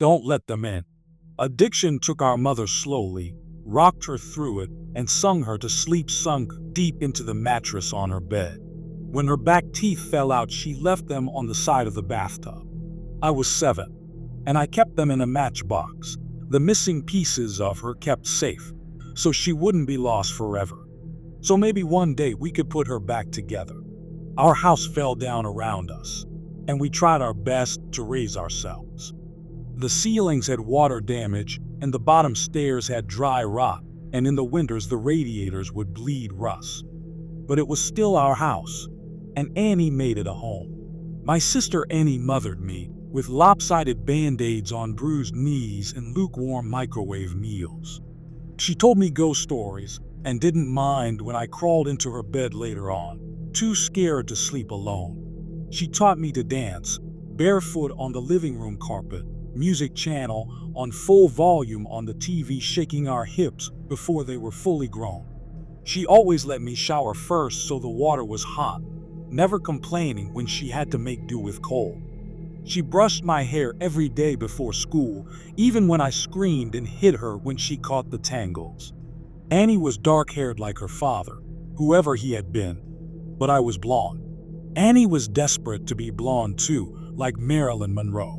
Don't let them in. Addiction took our mother slowly, rocked her through it, and sung her to sleep sunk deep into the mattress on her bed. When her back teeth fell out, she left them on the side of the bathtub. I was 7, and I kept them in a matchbox, the missing pieces of her kept safe, so she wouldn't be lost forever. So maybe one day we could put her back together. Our house fell down around us, and we tried our best to raise ourselves. The ceilings had water damage, and the bottom stairs had dry rot, and in the winters the radiators would bleed rust. But it was still our house, and Annie made it a home. My sister Annie mothered me, with lopsided band-aids on bruised knees and lukewarm microwave meals. She told me ghost stories, and didn't mind when I crawled into her bed later on, too scared to sleep alone. She taught me to dance, barefoot on the living room carpet, music channel on full volume on the TV, shaking our hips before they were fully grown. She always let me shower first so the water was hot, never complaining when she had to make do with cold. She brushed my hair every day before school, even when I screamed and hit her when she caught the tangles. Annie was dark-haired like her father, whoever he had been, but I was blonde. Annie was desperate to be blonde too, like Marilyn Monroe.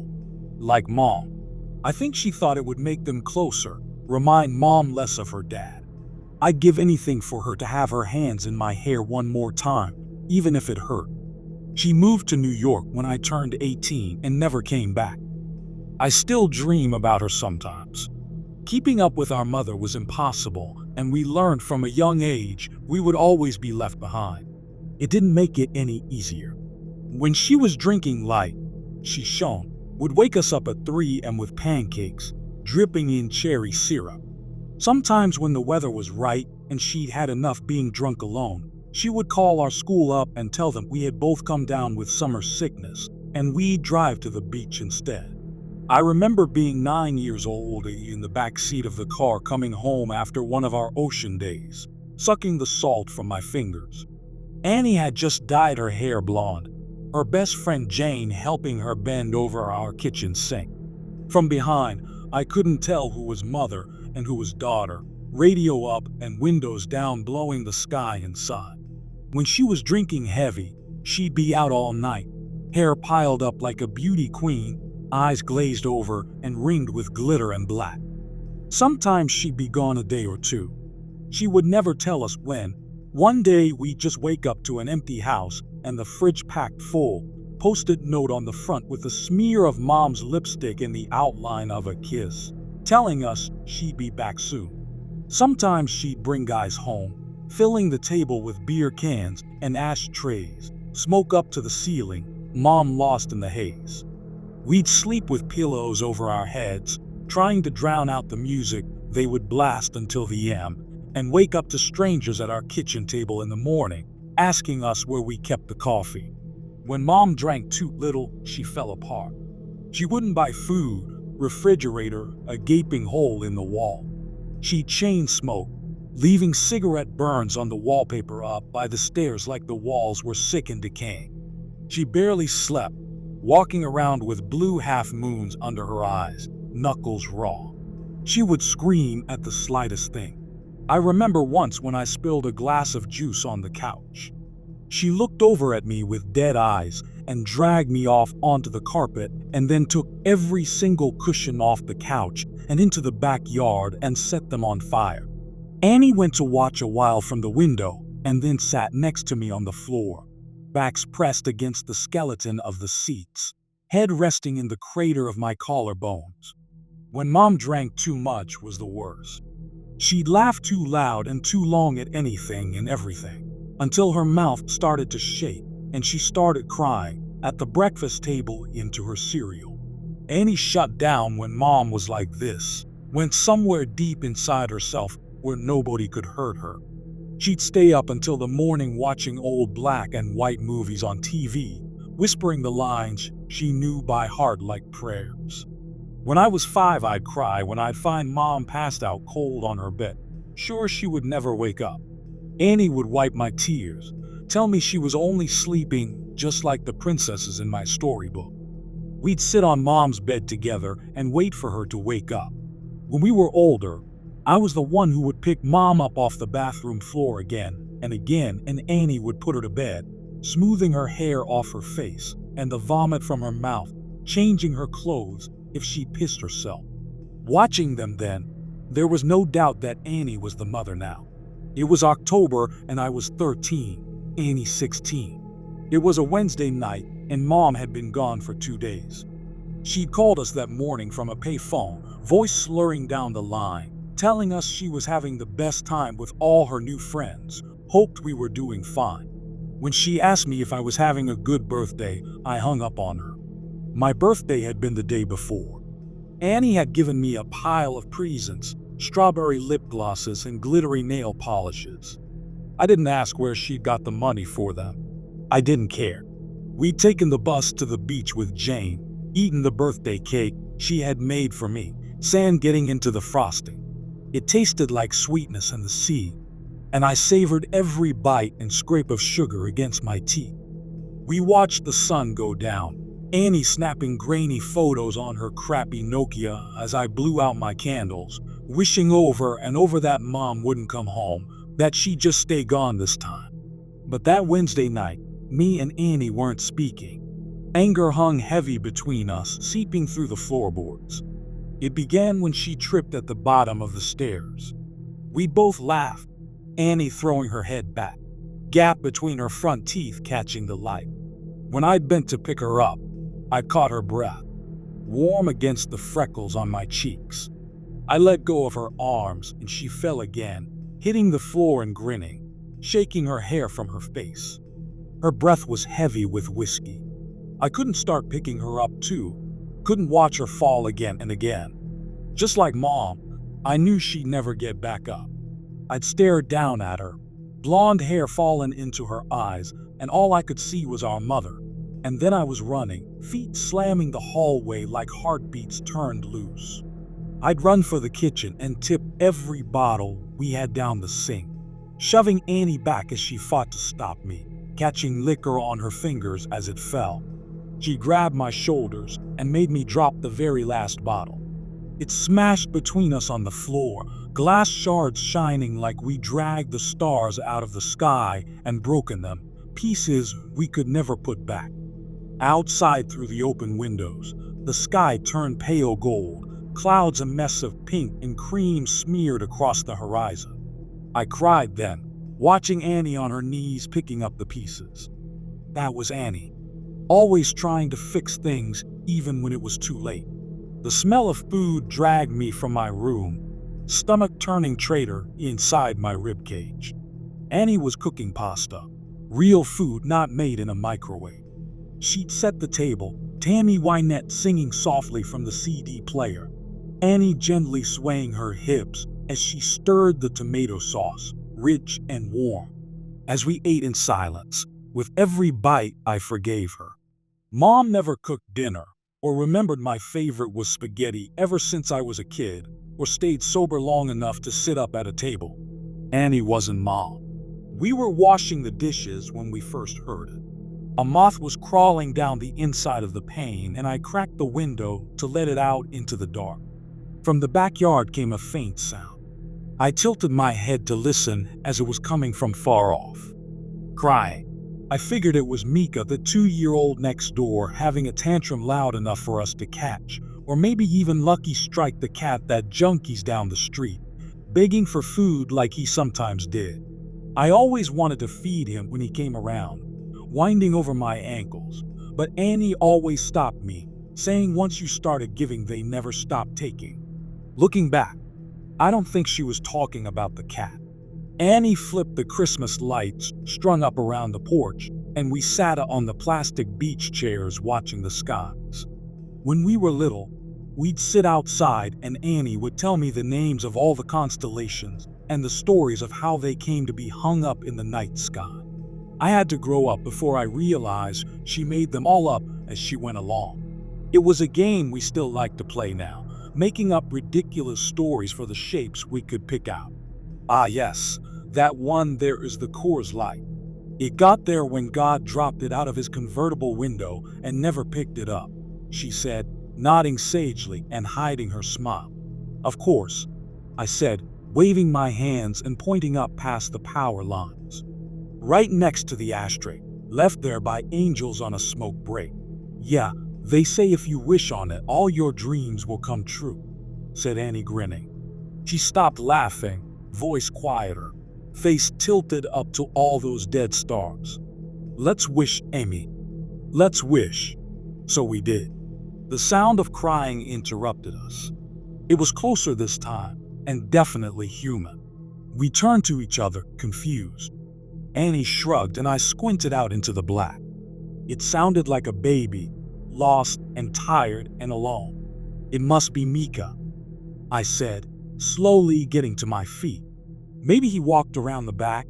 Like Mom. I think she thought it would make them closer, remind Mom less of her dad. I'd give anything for her to have her hands in my hair one more time, even if it hurt. She moved to New York when I turned 18 and never came back. I still dream about her sometimes. Keeping up with our mother was impossible, and we learned from a young age we would always be left behind. It didn't make it any easier. When she was drinking light, she shone, would wake us up at 3 a.m. with pancakes, dripping in cherry syrup. Sometimes when the weather was right and she'd had enough being drunk alone, she would call our school up and tell them we had both come down with summer sickness, and we'd drive to the beach instead. I remember being 9 years old in the back seat of the car coming home after one of our ocean days, sucking the salt from my fingers. Annie had just dyed her hair blonde, her best friend Jane helping her bend over our kitchen sink. From behind, I couldn't tell who was mother and who was daughter, radio up and windows down blowing the sky inside. When she was drinking heavy, she'd be out all night, hair piled up like a beauty queen, eyes glazed over and ringed with glitter and black. Sometimes she'd be gone a day or two. She would never tell us when. One day we'd just wake up to an empty house and the fridge packed full, post-it note on the front with a smear of Mom's lipstick and the outline of a kiss, telling us she'd be back soon. Sometimes she'd bring guys home, filling the table with beer cans and ashtrays, smoke up to the ceiling, Mom lost in the haze. We'd sleep with pillows over our heads, trying to drown out the music they would blast until the AM, and wake up to strangers at our kitchen table in the morning, asking us where we kept the coffee. When Mom drank too little, she fell apart. She wouldn't buy food, refrigerator, a gaping hole in the wall. She'd chain smoke, leaving cigarette burns on the wallpaper up by the stairs like the walls were sick and decaying. She barely slept, walking around with blue half-moons under her eyes, knuckles raw. She would scream at the slightest thing. I remember once when I spilled a glass of juice on the couch. She looked over at me with dead eyes and dragged me off onto the carpet and then took every single cushion off the couch and into the backyard and set them on fire. Annie went to watch a while from the window and then sat next to me on the floor, backs pressed against the skeleton of the seats, head resting in the crater of my collarbones. When Mom drank too much was the worst. She'd laugh too loud and too long at anything and everything, until her mouth started to shake and she started crying at the breakfast table into her cereal. Annie shut down when Mom was like this, went somewhere deep inside herself where nobody could hurt her. She'd stay up until the morning watching old black and white movies on TV, whispering the lines she knew by heart like prayers. When I was 5, I'd cry when I'd find Mom passed out cold on her bed, sure she would never wake up. Annie would wipe my tears, tell me she was only sleeping just like the princesses in my storybook. We'd sit on Mom's bed together and wait for her to wake up. When we were older, I was the one who would pick Mom up off the bathroom floor again, and Annie would put her to bed, smoothing her hair off her face and the vomit from her mouth, changing her clothes if she pissed herself. Watching them then, there was no doubt that Annie was the mother now. It was October and I was 13, Annie 16. It was a Wednesday night and Mom had been gone for 2 days. She'd called us that morning from a payphone, voice slurring down the line, telling us she was having the best time with all her new friends, hoped we were doing fine. When she asked me if I was having a good birthday, I hung up on her. My birthday had been the day before. Annie had given me a pile of presents, strawberry lip glosses and glittery nail polishes. I didn't ask where she'd got the money for them. I didn't care. We'd taken the bus to the beach with Jane, eaten the birthday cake she had made for me, sand getting into the frosting. It tasted like sweetness in the sea, and I savored every bite and scrape of sugar against my teeth. We watched the sun go down, Annie snapping grainy photos on her crappy Nokia as I blew out my candles, wishing over and over that Mom wouldn't come home, that she'd just stay gone this time. But that Wednesday night, me and Annie weren't speaking. Anger hung heavy between us, seeping through the floorboards. It began when she tripped at the bottom of the stairs. We both laughed, Annie throwing her head back, gap between her front teeth catching the light. When I'd bent to pick her up, I caught her breath, warm against the freckles on my cheeks. I let go of her arms and she fell again, hitting the floor and grinning, shaking her hair from her face. Her breath was heavy with whiskey. I couldn't start picking her up too, couldn't watch her fall again and again. Just like Mom, I knew she'd never get back up. I'd stare down at her, blonde hair fallen into her eyes, and all I could see was our mother. And then I was running, feet slamming the hallway like heartbeats turned loose. I'd run for the kitchen and tip every bottle we had down the sink, shoving Annie back as she fought to stop me, catching liquor on her fingers as it fell. She grabbed my shoulders and made me drop the very last bottle. It smashed between us on the floor, glass shards shining like we dragged the stars out of the sky and broken them, pieces we could never put back. Outside through the open windows, the sky turned pale gold, clouds a mess of pink and cream smeared across the horizon. I cried then, watching Annie on her knees picking up the pieces. That was Annie, always trying to fix things even when it was too late. The smell of food dragged me from my room, stomach-turning traitor inside my ribcage. Annie was cooking pasta, real food not made in a microwave. She'd set the table, Tammy Wynette singing softly from the CD player, Annie gently swaying her hips as she stirred the tomato sauce, rich and warm. As we ate in silence, with every bite I forgave her. Mom never cooked dinner, or remembered my favorite was spaghetti ever since I was a kid, or stayed sober long enough to sit up at a table. Annie wasn't Mom. We were washing the dishes when we first heard it. A moth was crawling down the inside of the pane, and I cracked the window to let it out into the dark. From the backyard came a faint sound. I tilted my head to listen as it was coming from far off. Crying. I figured it was Mika, the 2-year-old next door, having a tantrum loud enough for us to catch, or maybe even Lucky Strike, the cat that junkies down the street, begging for food like he sometimes did. I always wanted to feed him when he came around, winding over my ankles, but Annie always stopped me, saying once you started giving they never stopped taking. Looking back, I don't think she was talking about the cat. Annie flipped the Christmas lights strung up around the porch, and we sat on the plastic beach chairs watching the skies. When we were little, we'd sit outside and Annie would tell me the names of all the constellations and the stories of how they came to be hung up in the night sky. I had to grow up before I realized she made them all up as she went along. It was a game we still like to play now, making up ridiculous stories for the shapes we could pick out. Ah yes, that one there is the Coors Light. It got there when God dropped it out of his convertible window and never picked it up. she said, nodding sagely and hiding her smile. Of course, I said, waving my hands and pointing up past the power lines. Right next to the ashtray, left there by angels on a smoke break. Yeah, they say if you wish on it, all your dreams will come true, said Annie, grinning. She stopped laughing, voice quieter, face tilted up to all those dead stars. Let's wish, Amy. Let's wish. So we did. The sound of crying interrupted us. It was closer this time, and definitely human. We turned to each other, confused. Annie shrugged and I squinted out into the black. It sounded like a baby, lost and tired and alone. It must be Mika, I said, slowly getting to my feet. Maybe he walked around the back.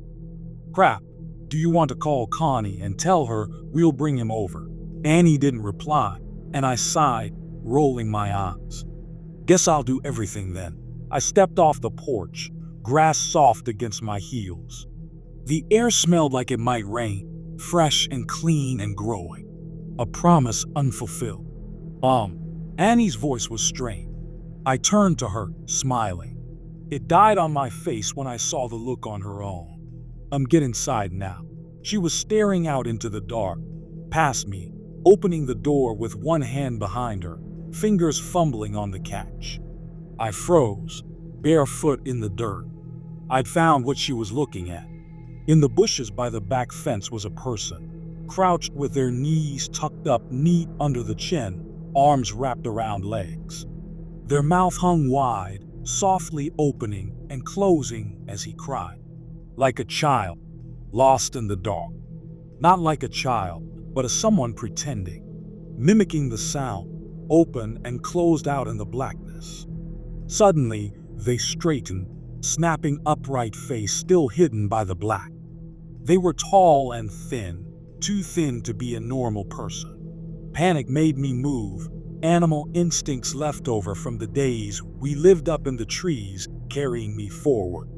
Crap, do you want to call Connie and tell her we'll bring him over? Annie didn't reply, and I sighed, rolling my eyes. Guess I'll do everything then. I stepped off the porch, grass soft against my heels. The air smelled like it might rain, fresh and clean and growing. A promise unfulfilled. Annie's voice was strained. I turned to her, smiling. It died on my face when I saw the look on her own. Get inside now. She was staring out into the dark, past me, opening the door with one hand behind her, fingers fumbling on the catch. I froze, barefoot in the dirt. I'd found what she was looking at. In the bushes by the back fence was a person, crouched with their knees tucked up neat under the chin, arms wrapped around legs. Their mouth hung wide, softly opening and closing as he cried. Like a child, lost in the dark. Not like a child, but as someone pretending, mimicking the sound, open and closed out in the blackness. Suddenly, they straightened, snapping upright face still hidden by the black. They were tall and thin, too thin to be a normal person. Panic made me move, animal instincts left over from the days we lived up in the trees carrying me forward.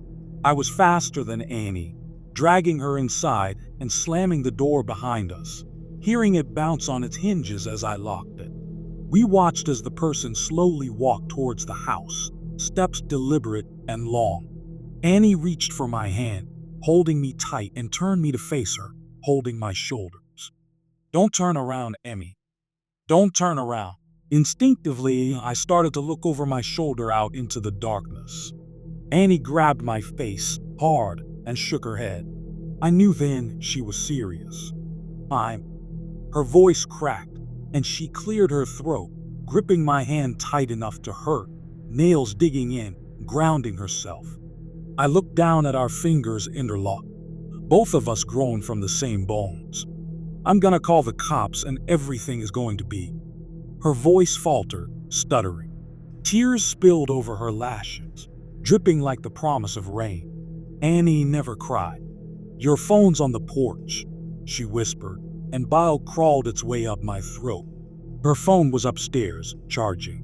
I was faster than Annie, dragging her inside and slamming the door behind us, hearing it bounce on its hinges as I locked it. We watched as the person slowly walked towards the house, steps deliberate and long. Annie reached for my hand, holding me tight, and turned me to face her, holding my shoulders. Don't turn around, Emmy. Don't turn around. Instinctively, I started to look over my shoulder out into the darkness. Annie grabbed my face hard and shook her head. I knew then she was serious. Her voice cracked, and she cleared her throat, gripping my hand tight enough to hurt, nails digging in, grounding herself. I looked down at our fingers interlocked. Both of us grown from the same bones. I'm gonna call the cops and everything is going to be. Her voice faltered, stuttering. Tears spilled over her lashes, dripping like the promise of rain. Annie never cried. Your phone's on the porch, she whispered, and bile crawled its way up my throat. Her phone was upstairs, charging.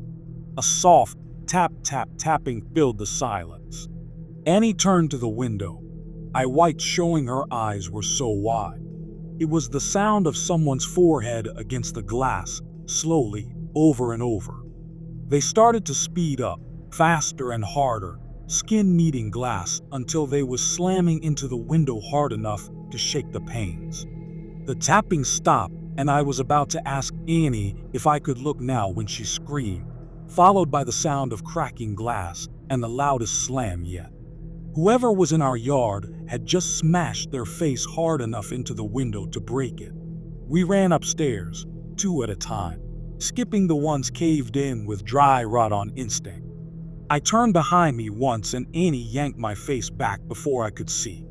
A soft tapping filled the silence. Annie turned to the window. I wiped, showing her eyes were so wide. It was the sound of someone's forehead against the glass, slowly, over and over. They started to speed up, faster and harder, skin meeting glass until they was slamming into the window hard enough to shake the panes. The tapping stopped, and I was about to ask Annie if I could look now when she screamed, followed by the sound of cracking glass and the loudest slam yet. Whoever was in our yard had just smashed their face hard enough into the window to break it. We ran upstairs, two at a time, skipping the ones caved in with dry rot on instinct. I turned behind me once and Annie yanked my face back before I could see.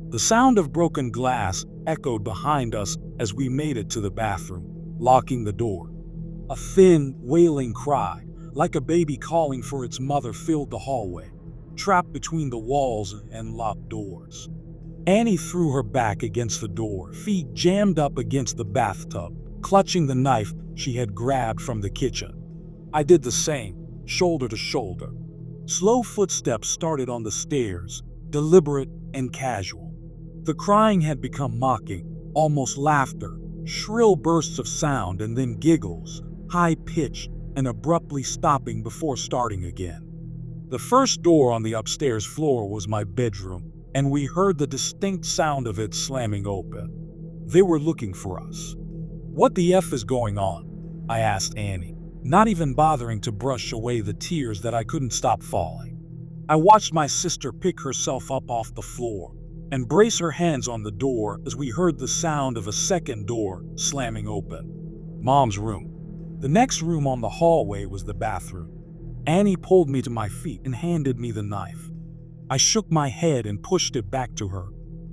The sound of broken glass echoed behind us as we made it to the bathroom, locking the door. A thin, wailing cry, like a baby calling for its mother, filled the hallway, trapped between the walls and locked doors. Annie threw her back against the door, feet jammed up against the bathtub, clutching the knife she had grabbed from the kitchen. I did the same, shoulder to shoulder. Slow footsteps started on the stairs, deliberate and casual. The crying had become mocking, almost laughter, shrill bursts of sound and then giggles, high-pitched and abruptly stopping before starting again. The first door on the upstairs floor was my bedroom, and we heard the distinct sound of it slamming open. They were looking for us. "What the F is going on?" I asked Annie, not even bothering to brush away the tears that I couldn't stop falling. I watched my sister pick herself up off the floor and brace her hands on the door as we heard the sound of a second door slamming open. Mom's room. The next room on the hallway was the bathroom. Annie pulled me to my feet and handed me the knife. I shook my head and pushed it back to her,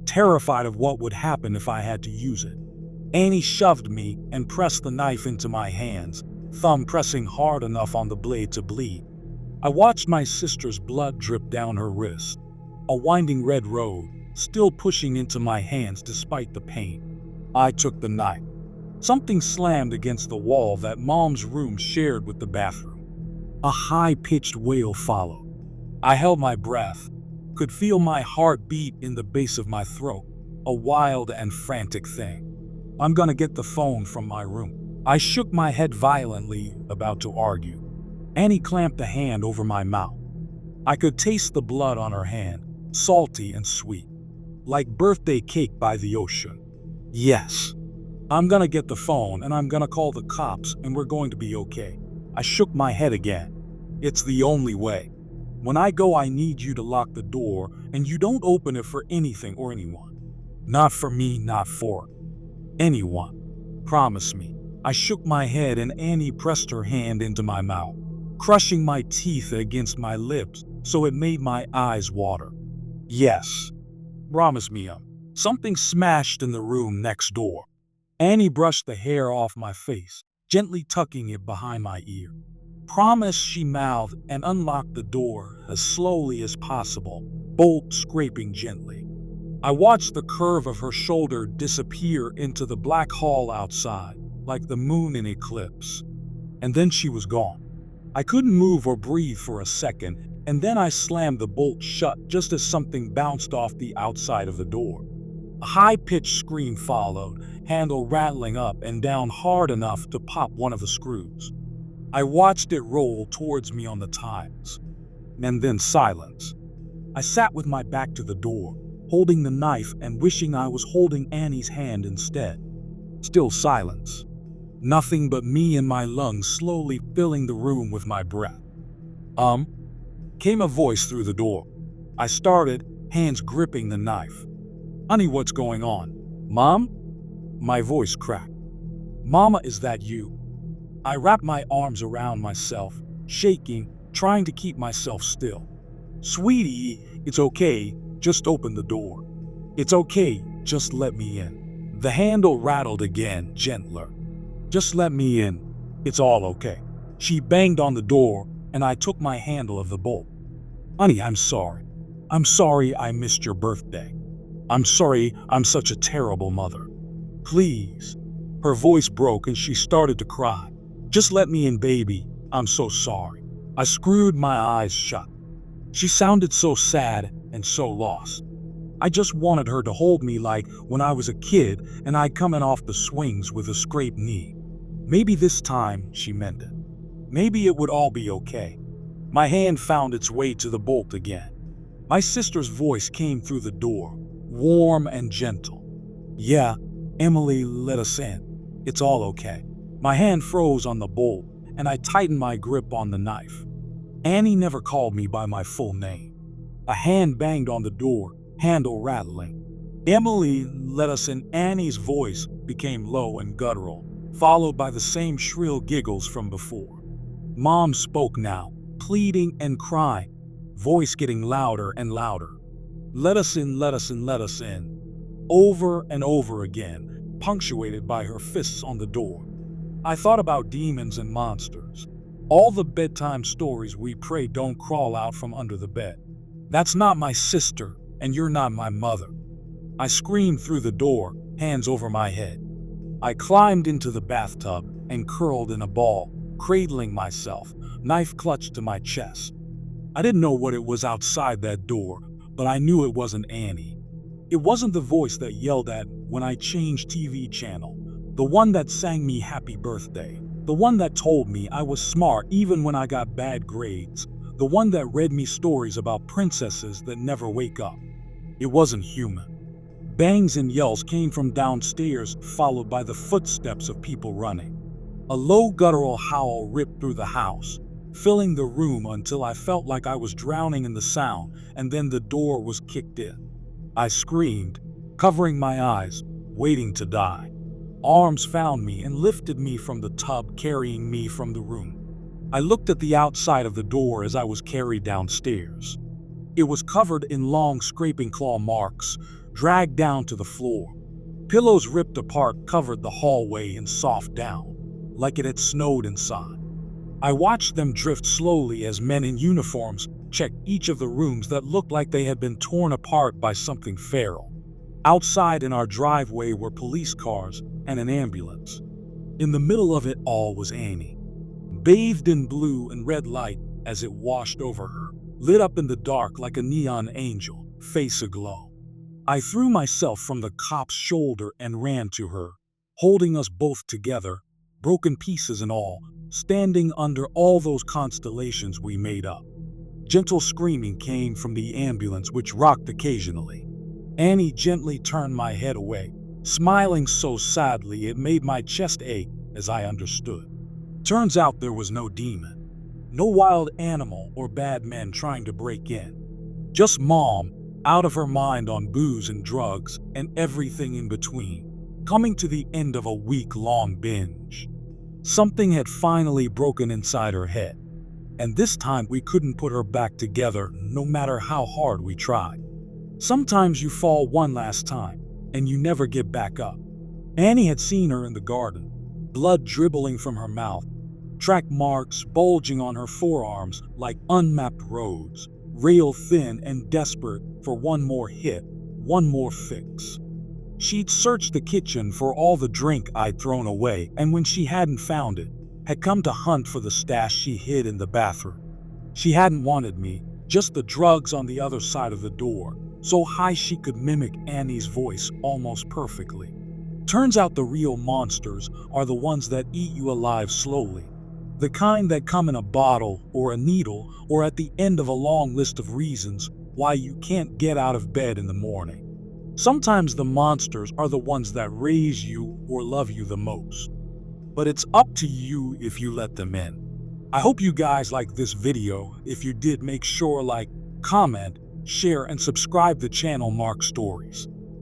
terrified of what would happen if I had to use it. Annie shoved me and pressed the knife into my hands, thumb pressing hard enough on the blade to bleed. I watched my sister's blood drip down her wrist, a winding red road, still pushing into my hands despite the pain. I took the knife. Something slammed against the wall that Mom's room shared with the bathroom. A high-pitched wail followed. I held my breath, could feel my heart beat in the base of my throat, a wild and frantic thing. "I'm gonna get the phone from my room." I shook my head violently, about to argue. Annie clamped a hand over my mouth. I could taste the blood on her hand, salty and sweet, like birthday cake by the ocean. "Yes. I'm gonna get the phone and I'm gonna call the cops and we're going to be okay." I shook my head again. "It's the only way. When I go, I need you to lock the door and you don't open it for anything or anyone. Not for me, not for anyone. Promise me." I shook my head and Annie pressed her hand into my mouth, crushing my teeth against my lips so it made my eyes water. "Yes. Promise me." Something smashed in the room next door. Annie brushed the hair off my face, gently tucking it behind my ear. "Promise," she mouthed, and unlocked the door as slowly as possible, bolt scraping gently. I watched the curve of her shoulder disappear into the black hall outside, like the moon in eclipse. And then she was gone. I couldn't move or breathe for a second, and then I slammed the bolt shut just as something bounced off the outside of the door. A high-pitched scream followed, handle rattling up and down hard enough to pop one of the screws. I watched it roll towards me on the tiles, and then silence. I sat with my back to the door, holding the knife and wishing I was holding Annie's hand instead. Still silence. Nothing but me and my lungs slowly filling the room with my breath. Came a voice through the door. I started, hands gripping the knife. "Honey, what's going on?" "Mom?" My voice cracked. "Mama, is that you?" I wrapped my arms around myself, shaking, trying to keep myself still. "Sweetie, it's okay, just open the door." "It's okay, just let me in." The handle rattled again, gentler. "Just let me in. It's all okay." She banged on the door, and I took my handle of the bolt. "Honey, I'm sorry. I'm sorry I missed your birthday. I'm sorry I'm such a terrible mother. Please." Her voice broke and she started to cry. "Just let me in, baby. I'm so sorry." I screwed my eyes shut. She sounded so sad and so lost. I just wanted her to hold me like when I was a kid and I'd coming off the swings with a scraped knee. Maybe this time she meant it. Maybe it would all be okay. My hand found its way to the bolt again. My sister's voice came through the door, warm and gentle. "Yeah, Emily, let us in. It's all okay." My hand froze on the bolt, and I tightened my grip on the knife. Annie never called me by my full name. A hand banged on the door, handle rattling. "Emily, let us in." Annie's voice became low and guttural, followed by the same shrill giggles from before. Mom spoke now, pleading and crying, voice getting louder and louder. "Let us in, let us in, let us in." Over and over again, punctuated by her fists on the door. I thought about demons and monsters. All the bedtime stories we pray don't crawl out from under the bed. That's not my sister, and you're not my mother. I screamed through the door, hands over my head. I climbed into the bathtub and curled in a ball, cradling myself, knife clutched to my chest. I didn't know what it was outside that door, but I knew it wasn't Annie. It wasn't the voice that yelled at when I changed TV channel, the one that sang me happy birthday, The one that told me I was smart even when I got bad grades. The one that read me stories about princesses that never wake up. It wasn't human. Bangs and yells came from downstairs, followed by the footsteps of people running. A low guttural howl ripped through the house, filling the room until I felt like I was drowning in the sound, and then the door was kicked in. I screamed, covering my eyes, waiting to die. Arms found me and lifted me from the tub, carrying me from the room. I looked at the outside of the door as I was carried downstairs. It was covered in long scraping claw marks, dragged down to the floor. Pillows ripped apart covered the hallway in soft down, like it had snowed inside. I watched them drift slowly as men in uniforms checked each of the rooms that looked like they had been torn apart by something feral. Outside in our driveway were police cars and an ambulance. In the middle of it all was Annie, bathed in blue and red light as it washed over her, lit up in the dark like a neon angel, face aglow. I threw myself from the cop's shoulder and ran to her, holding us both together, broken pieces and all, standing under all those constellations we made up. Gentle screaming came from the ambulance, which rocked occasionally. Annie gently turned my head away, smiling so sadly it made my chest ache as I understood. Turns out there was no demon, no wild animal or bad men trying to break in. Just Mom, out of her mind on booze and drugs and everything in between, coming to the end of a week-long binge. Something had finally broken inside her head, and this time we couldn't put her back together no matter how hard we tried. Sometimes you fall one last time, and you never get back up. Annie had seen her in the garden, blood dribbling from her mouth, track marks bulging on her forearms like unmapped roads, rail thin and desperate for one more hit, one more fix. She'd searched the kitchen for all the drink I'd thrown away, and when she hadn't found it, had come to hunt for the stash she hid in the bathroom. She hadn't wanted me, just the drugs on the other side of the door, so high she could mimic Annie's voice almost perfectly. Turns out the real monsters are the ones that eat you alive slowly. The kind that come in a bottle or a needle or at the end of a long list of reasons why you can't get out of bed in the morning. Sometimes the monsters are the ones that raise you or love you the most. But it's up to you if you let them in. I hope you guys liked this video. If you did, make sure like, comment, share, and subscribe to the channel Mark Stories.